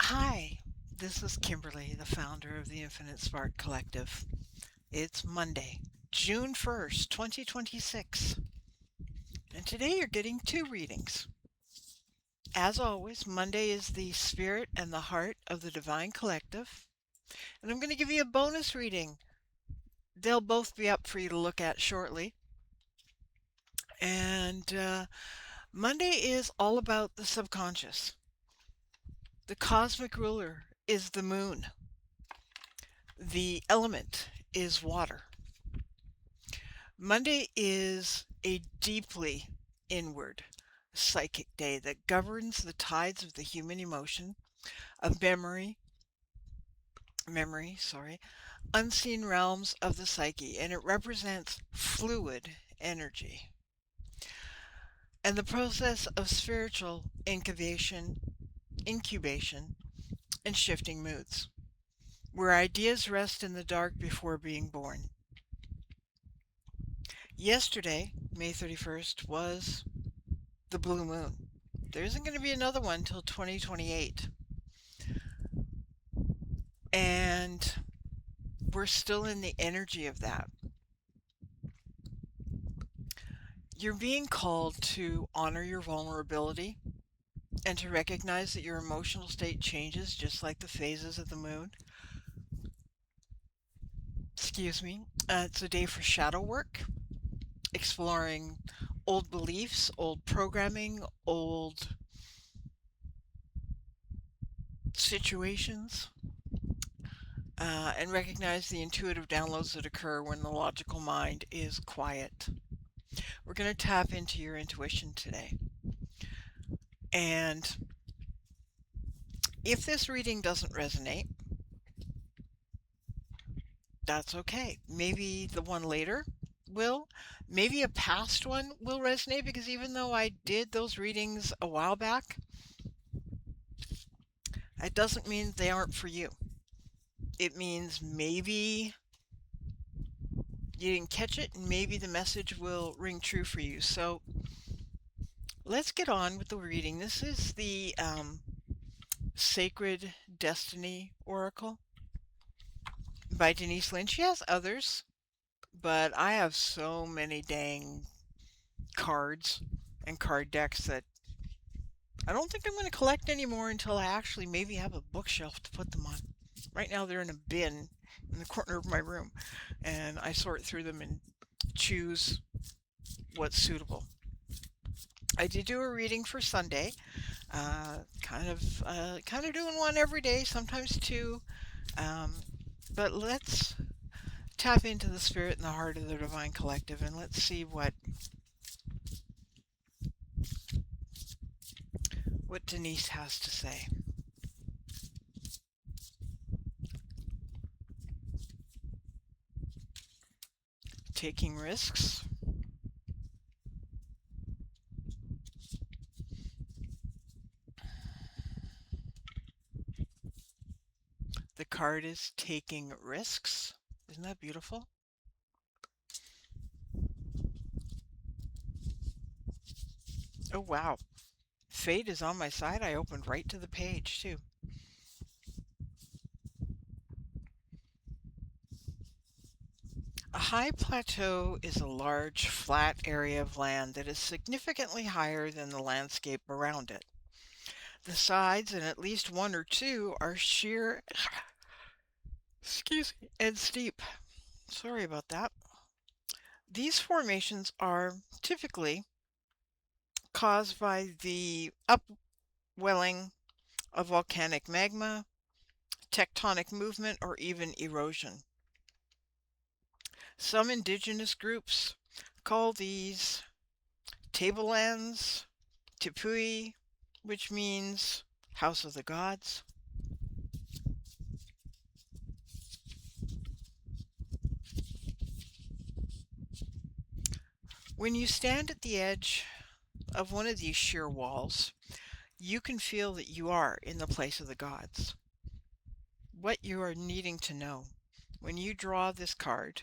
Hi, this is Kimberly, the founder of the Infinite Spark Collective. It's Monday, June 1st, 2026, and today you're getting two readings. As always, Monday is the spirit and the heart of the Divine Collective, and I'm going to give you a bonus reading. They'll both be up for you to look at shortly. And Monday is all about the subconscious. The cosmic ruler is the moon. The element is water. Monday is a deeply inward psychic day that governs the tides of the human emotion, of memory, unseen realms of the psyche, and it represents fluid energy and the process of spiritual incubation, and shifting moods, where ideas rest in the dark before being born. Yesterday, May 31st, was the blue moon. There isn't going to be another one till 2028. And we're still in the energy of that. You're being called to honor your vulnerability and to recognize that your emotional state changes just like the phases of the moon. Excuse me. It's a day for shadow work, exploring old beliefs, old programming, old situations, and recognize the intuitive downloads that occur when the logical mind is quiet. We're going to tap into your intuition today. And if this reading doesn't resonate, that's okay. Maybe the one later will. Maybe a past one will resonate, because even though I did those readings a while back, it doesn't mean they aren't for you. It means maybe you didn't catch it, and maybe the message will ring true for you. So let's get on with the reading. This is the Sacred Destiny Oracle by Denise Lynn. She has others, but I have so many dang cards and card decks that I don't think I'm going to collect anymore until I actually maybe have a bookshelf to put them on. Right now they're in a bin in the corner of my room, and I sort through them and choose what's suitable. I did do a reading for Sunday, kind of doing one every day, sometimes two. Um, but let's tap into the spirit and the heart of the Divine Collective, and let's see what Denise has to say. Taking risks. The card is taking risks. Isn't that beautiful? Oh, wow. Fate is on my side. I opened right to the page, too. A high plateau is a large, flat area of land that is significantly higher than the landscape around it. The sides and at least one or two are sheer, excuse me, and steep. Sorry about that. These formations are typically caused by the upwelling of volcanic magma, tectonic movement, or even erosion. Some indigenous groups call these tablelands Tipui, which means house of the gods. When you stand at the edge of one of these sheer walls, you can feel that you are in the place of the gods. What you are needing to know when you draw this card,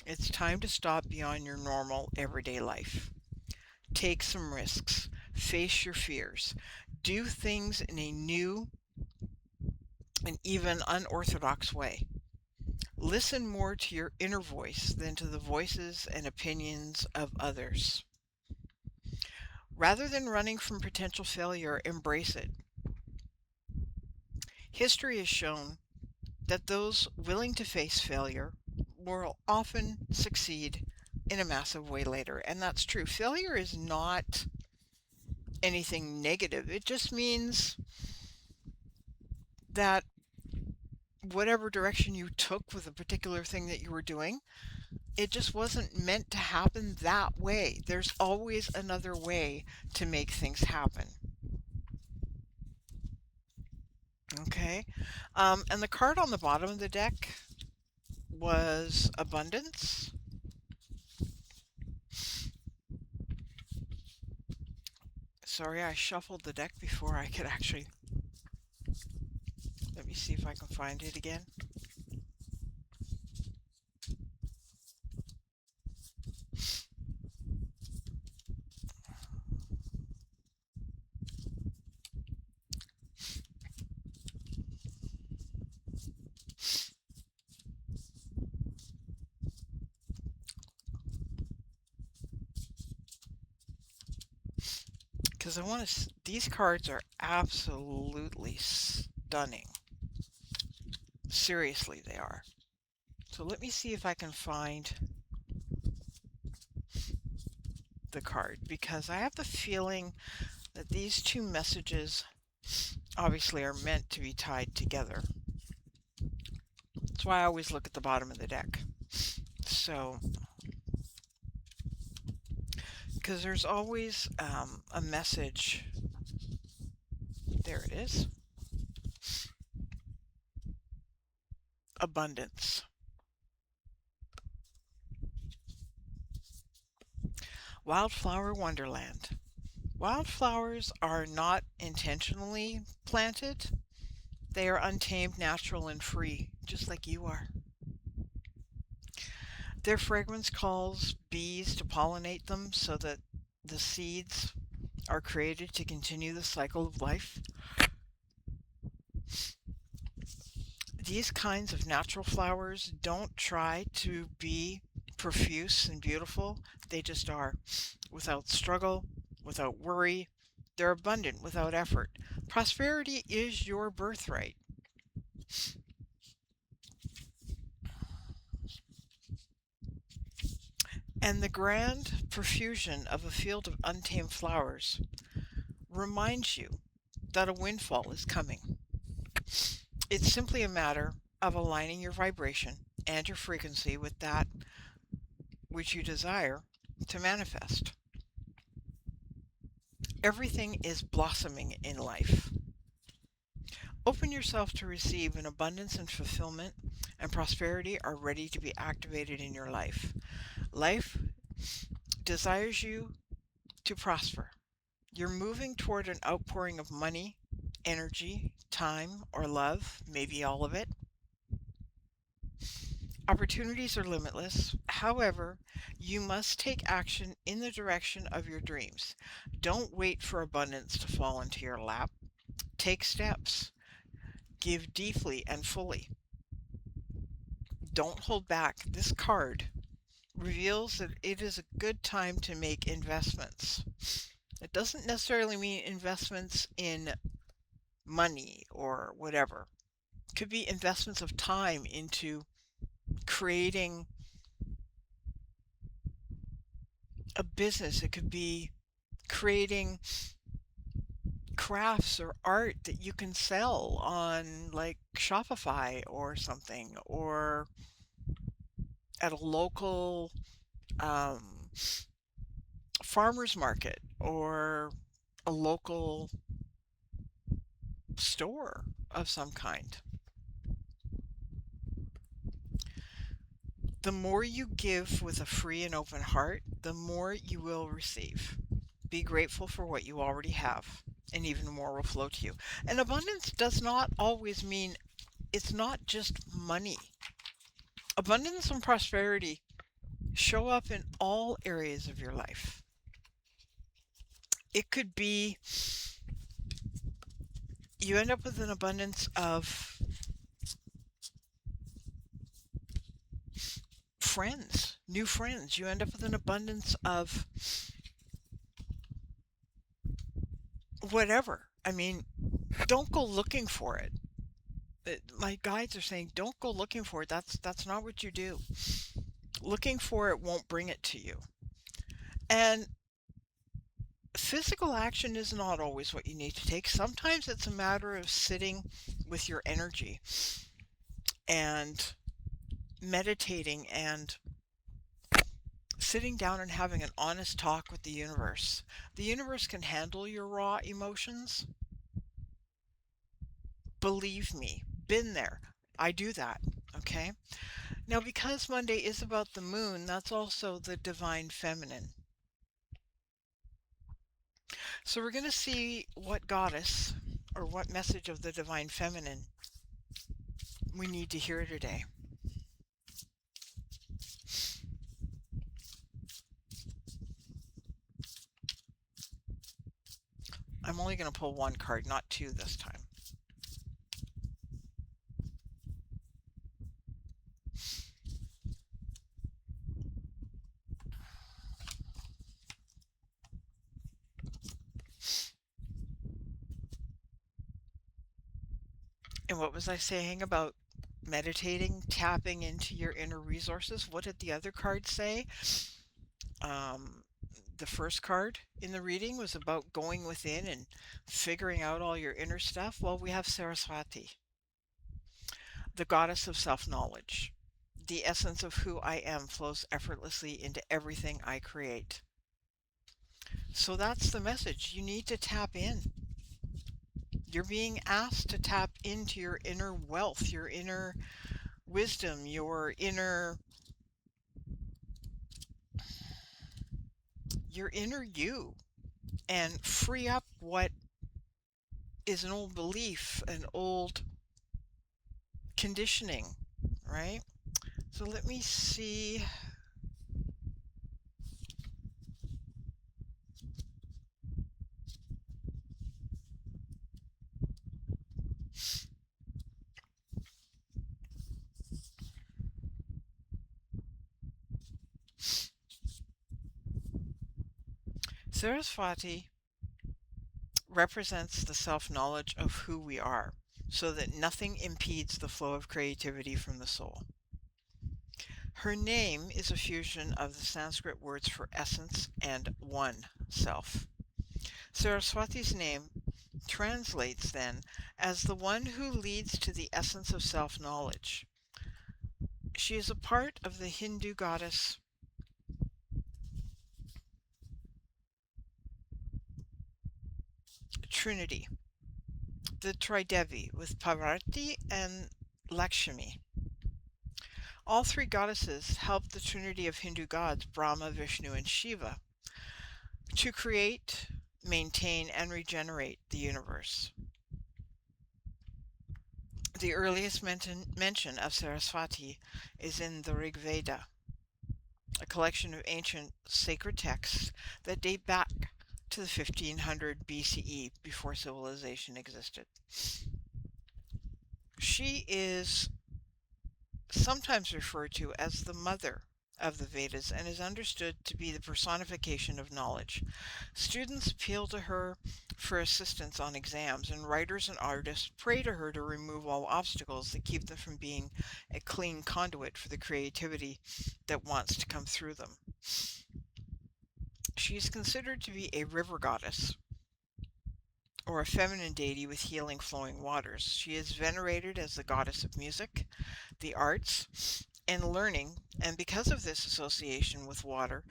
it's time to stop beyond your normal everyday life. Take some risks, face your fears, do things in a new an even unorthodox way. Listen more to your inner voice than to the voices and opinions of others. Rather than running from potential failure, embrace it. History has shown that those willing to face failure will often succeed in a massive way later. And that's true. Failure is not anything negative. It just means that whatever direction you took with a particular thing that you were doing, it just wasn't meant to happen that way. There's always another way to make things happen. Okay. And the card on the bottom of the deck was abundance. Sorry, I shuffled the deck before I could actually. Let me see if I can find it again. Because I want to. These cards are absolutely stunning. Seriously, they are. So let me see if I can find the card, because I have the feeling that these two messages obviously are meant to be tied together. That's why I always look at the bottom of the deck. So, because there's always a message. There it is. Abundance. Wildflower Wonderland. Wildflowers are not intentionally planted. They are untamed, natural, and free, just like you are. Their fragrance calls bees to pollinate them so that the seeds are created to continue the cycle of life. These kinds of natural flowers don't try to be profuse and beautiful. They just are. Without struggle, without worry. They're abundant without effort. Prosperity is your birthright. And the grand profusion of a field of untamed flowers reminds you that a windfall is coming. It's simply a matter of aligning your vibration and your frequency with that which you desire to manifest. Everything is blossoming in life. Open yourself to receive, and abundance and fulfillment and prosperity are ready to be activated in your life. Life desires you to prosper. You're moving toward an outpouring of money, energy, time, or love, maybe all of it. Opportunities are limitless. However, you must take action in the direction of your dreams. Don't wait for abundance to fall into your lap. Take steps. Give deeply and fully. Don't hold back. This card reveals that it is a good time to make investments. It doesn't necessarily mean investments in money or whatever. It could be investments of time into creating a business. It could be creating crafts or art that you can sell on like Shopify or something, or at a local um, farmer's market or a local store of some kind. The more you give with a free and open heart, the more you will receive. Be grateful for what you already have, and even more will flow to you. And abundance does not always mean it's not just money. Abundance and prosperity show up in all areas of your life. It could be you end up with an abundance of friends, new friends. You end up with an abundance of whatever. I mean, don't go looking for it. My guides are saying don't go looking for it. That's not what you do. Looking for it won't bring it to you. And physical action is not always what you need to take. Sometimes it's a matter of sitting with your energy and meditating and sitting down and having an honest talk with the universe. The universe can handle your raw emotions. Believe me, been there. I do that. Okay. Now, because Monday is about the moon, that's also the divine feminine. So we're going to see what goddess or what message of the divine feminine we need to hear today. I'm only going to pull one card, not two this time. And what was I saying about meditating, tapping into your inner resources? What did the other card say? Um, the first card in the reading was about going within and figuring out all your inner stuff. Well, we have Saraswati, the goddess of self-knowledge. The essence of who I am flows effortlessly into everything I create. So that's the message. You need to tap in. You're being asked to tap into your inner wealth, your inner wisdom, your inner you, and free up what is an old belief, an old conditioning, right? So let me see. Saraswati represents the self-knowledge of who we are, so that nothing impedes the flow of creativity from the soul. Her name is a fusion of the Sanskrit words for essence and one, self. Saraswati's name translates then as the one who leads to the essence of self-knowledge. She is a part of the Hindu goddess Trinity, the Tridevi, with Parvati and Lakshmi. All three goddesses help the trinity of Hindu gods, Brahma, Vishnu, and Shiva, to create, maintain, and regenerate the universe. The earliest mention of Saraswati is in the Rig Veda, a collection of ancient sacred texts that date back to the 1500 BCE, before civilization existed. She is sometimes referred to as the mother of the Vedas and is understood to be the personification of knowledge. Students appeal to her for assistance on exams, and writers and artists pray to her to remove all obstacles that keep them from being a clean conduit for the creativity that wants to come through them. She is considered to be a river goddess, or a feminine deity with healing flowing waters. She is venerated as the goddess of music, the arts, and learning, and because of this association with water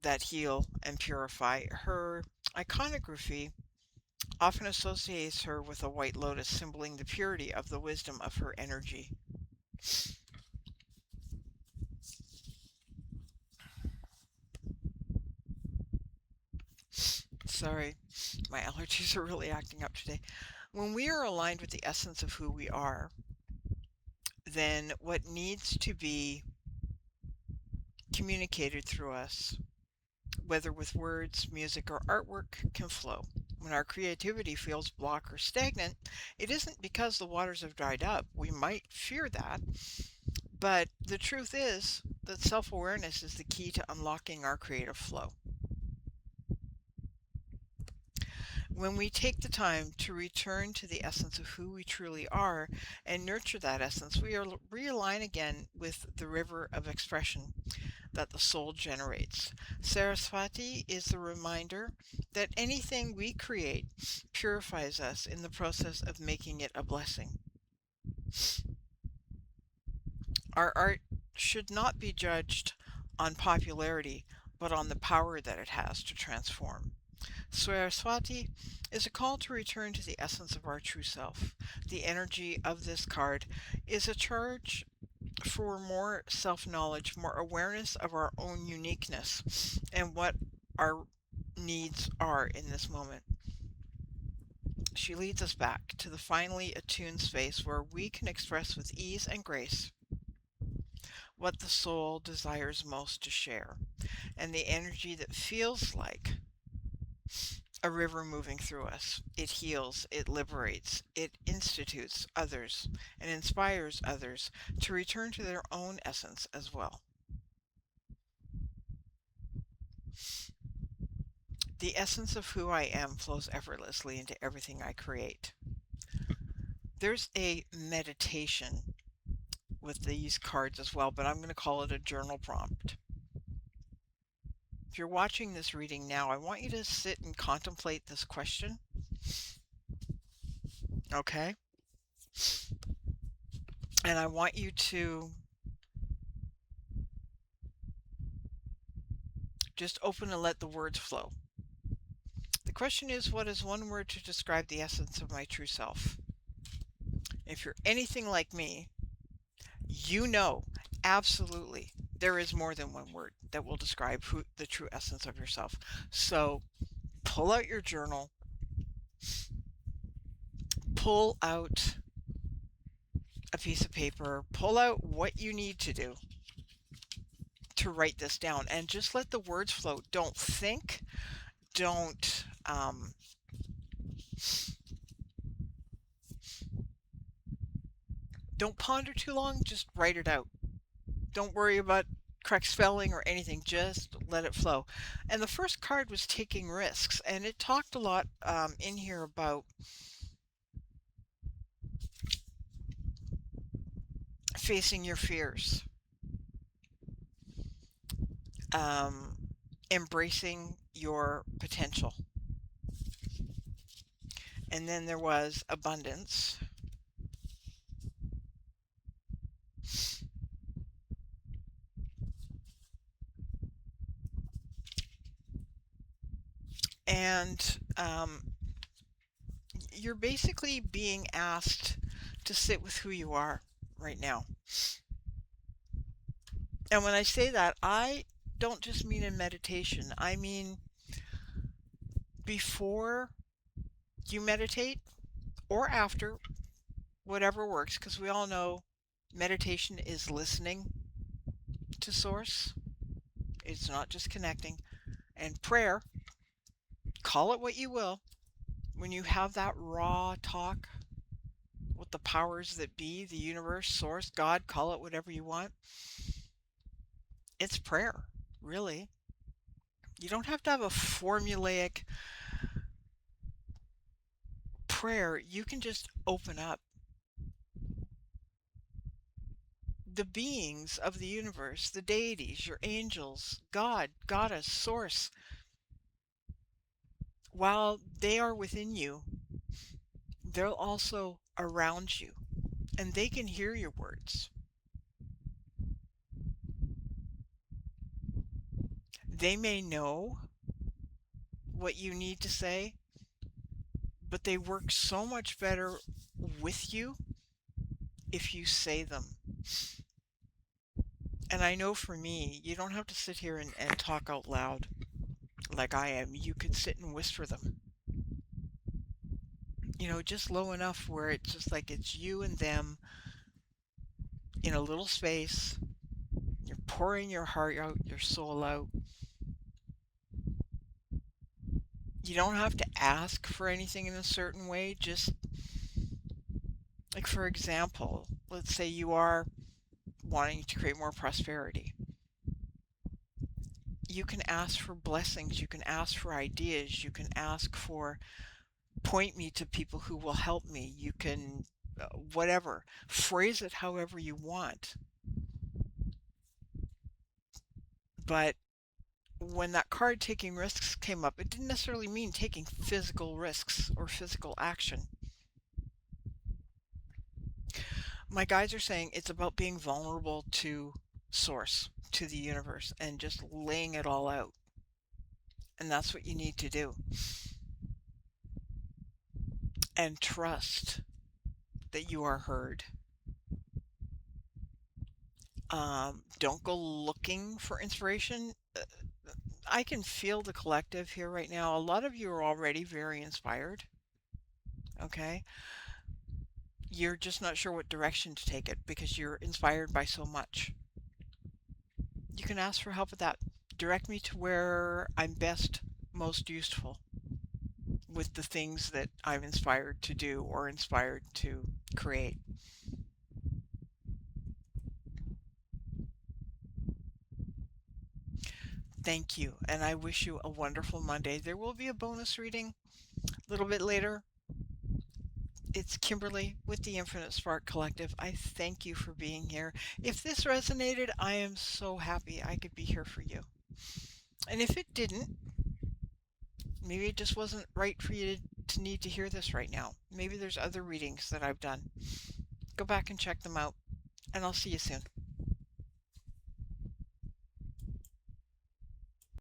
that heal and purify, her iconography often associates her with a white lotus, symboling the purity of the wisdom of her energy. Sorry, my allergies are really acting up today. When we are aligned with the essence of who we are, then what needs to be communicated through us, whether with words, music, or artwork, can flow. When our creativity feels blocked or stagnant, it isn't because the waters have dried up. We might fear that, But the truth is that self awareness is the key to unlocking our creative flow. When we take the time to return to the essence of who we truly are and nurture that essence, we are realign again with the river of expression that the soul generates. Saraswati is the reminder that anything we create purifies us in the process of making it a blessing. Our art should not be judged on popularity, but on the power that it has to transform. Saraswati is a call to return to the essence of our true self. The energy of this card is a charge for more self knowledge, more awareness of our own uniqueness and what our needs are in this moment. She leads us back to the finely attuned space where we can express with ease and grace what the soul desires most to share, and the energy that feels like a river moving through us. It heals, it liberates, it institutes others, and inspires others to return to their own essence as well. The essence of who I am flows effortlessly into everything I create. There's a meditation with these cards as well, but I'm going to call it a journal prompt. If you're watching this reading now, I want you to sit and contemplate this question. Okay? And I want you to just open and let the words flow. The question is, what is one word to describe the essence of my true self? If you're anything like me, you know absolutely there is more than one word that will describe who the true essence of yourself. So pull out your journal, pull out a piece of paper, pull out what you need to do to write this down, and just let the words flow. Don't think, don't don't ponder too long, just write it out. Don't worry about correct spelling or anything, just let it flow. And the first card was taking risks, and it talked a lot in here about facing your fears, um, embracing your potential. And then there was abundance. And you're basically being asked to sit with who you are right now. And when I say that, I don't just mean in meditation. I mean before you meditate or after, whatever works, because we all know meditation is listening to source. It's not just connecting. And prayer, call it what you will, when you have that raw talk with the powers that be, the universe, source, God, call it whatever you want, it's prayer, really. You don't have to have a formulaic prayer. You can just open up. The beings of the universe, the deities, your angels, God, Goddess, Source, while they are within you, they're also around you, and they can hear your words. They may know what you need to say, but they work so much better with you if you say them. And I know for me, you don't have to sit here and talk out loud like I am. You can sit and whisper them. Just low enough where it's just like it's you and them in a little space. You're pouring your heart out, your soul out. You don't have to ask for anything in a certain way. Just like, for example, let's say you are wanting to create more prosperity. You can ask for blessings, you can ask for ideas, you can ask for point me to people who will help me. You can, whatever, phrase it however you want. But when that card taking risks came up, it didn't necessarily mean taking physical risks or physical action. My guides are saying it's about being vulnerable to source, to the universe, and just laying it all out. And that's what you need to do. And trust that you are heard. Don't go looking for inspiration. I can feel the collective here right now. A lot of you are already very inspired. Okay. You're just not sure what direction to take it because you're inspired by so much. You can ask for help with that. Direct me to where I'm best, most useful with the things that I'm inspired to do or inspired to create. Thank you, and I wish you a wonderful Monday. There will be a bonus reading a little bit later. It's Kimberly with the Infinite Spark Collective. I thank you for being here. If this resonated, I am so happy I could be here for you. And if it didn't, maybe it just wasn't right for you to need to hear this right now. Maybe there's other readings that I've done. Go back and check them out, and I'll see you soon.